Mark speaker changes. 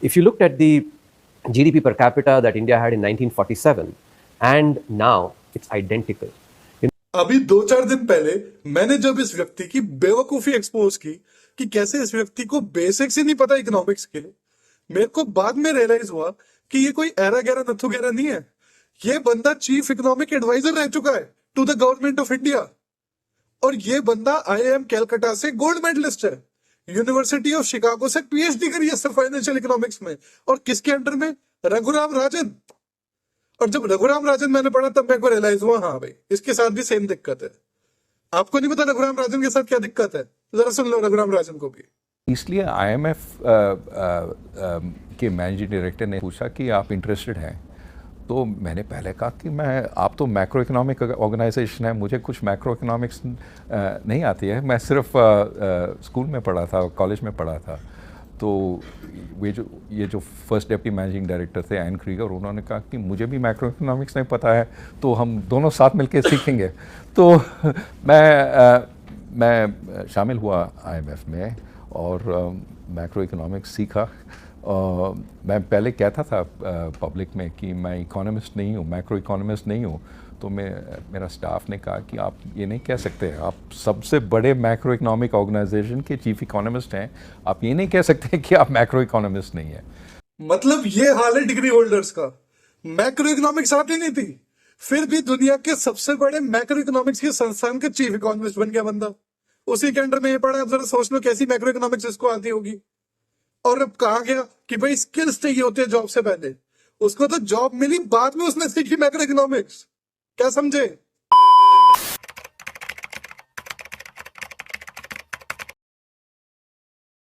Speaker 1: If you looked at the GDP per capita that India had in 1947 and now it's identical.
Speaker 2: अभी 2-4 दिन पहले मैंने जब इस व्यक्ति की बेवकूफी एक्सपोज की कि कैसे इस व्यक्ति को बेसिक्स ही नहीं पता इकोनॉमिक्स के, मेरे को बाद में रियलाइज हुआ कि ये कोई एरा गैरा नथु गैरा नहीं है। ये बंदा चीफ इकोनॉमिक एडवाइजर रह चुका है to the government of India, और ये बंदा IIM कैलकाटा से गोल्ड मेडलिस्ट है, यूनिवर्सिटी ऑफ शिकागो से PhD करी है सर फाइनेंशियल इकोनॉमिक्स में, और किसके अंडर में? रघुराम राजन। और जब रघुराम राजन मैंने पढ़ा तब मेरे को रियलाइज हुआ, हाँ भाई इसके साथ भी सेम दिक्कत है। आपको नहीं पता रघुराम राजन के साथ क्या दिक्कत है? जरा सुन लो रघुराम राजन को भी।
Speaker 3: इसलिए IMF के मैनेजिंग डायरेक्टर ने पूछा कि आप इंटरेस्टेड हैं, तो मैंने पहले कहा कि आप तो मैक्रो इकोनॉमिक ऑर्गेनाइजेशन है, मुझे कुछ मैक्रो इकोनॉमिक्स नहीं आती है, मैं सिर्फ स्कूल में पढ़ा था, कॉलेज में पढ़ा था। तो ये जो फर्स्ट डेप्टी मैनेजिंग डायरेक्टर थे एन क्रीगर, उन्होंने कहा कि मुझे भी मैक्रो इकोनॉमिक्स नहीं पता है, तो हम दोनों साथ मिलकर सीखेंगे। तो मैं शामिल हुआ IMF में और मैक्रो इकोनॉमिक्स सीखा। मैं पहले कहता था पब्लिक में कि मैं इकोनॉमिस्ट नहीं हूँ, मैक्रो इकोनॉमिस्ट नहीं हूँ, तो मेरा स्टाफ ने कहा कि आप ये नहीं कह सकते, आप सबसे बड़े मैक्रो इकोनॉमिक ऑर्गेनाइजेशन के चीफ इकोनॉमिस्ट हैं, आप ये नहीं कह सकते कि आप मैक्रो इकोनॉमिस्ट नहीं है।
Speaker 2: मतलब ये हाल है डिग्री होल्डर्स का, मैक्रो इकोनॉमिक्स आती नहीं थी, फिर भी दुनिया के सबसे बड़े मैक्रो इकोनॉमिक्स के संस्थान के चीफ इकोनॉमिस्ट बन गया बंदा। उसी के अंडर में ये पढ़ा। अब जरा सोच लो कैसी मैक्रो इकोनॉमिक्स इसको आती होगी। और अब कहा गया कि भाई स्किल्स चाहिए होते हैं जॉब से पहले, उसको तो जॉब मिली बाद में उसने सीखी मैक्रो इकोनॉमिक्स। क्या समझे?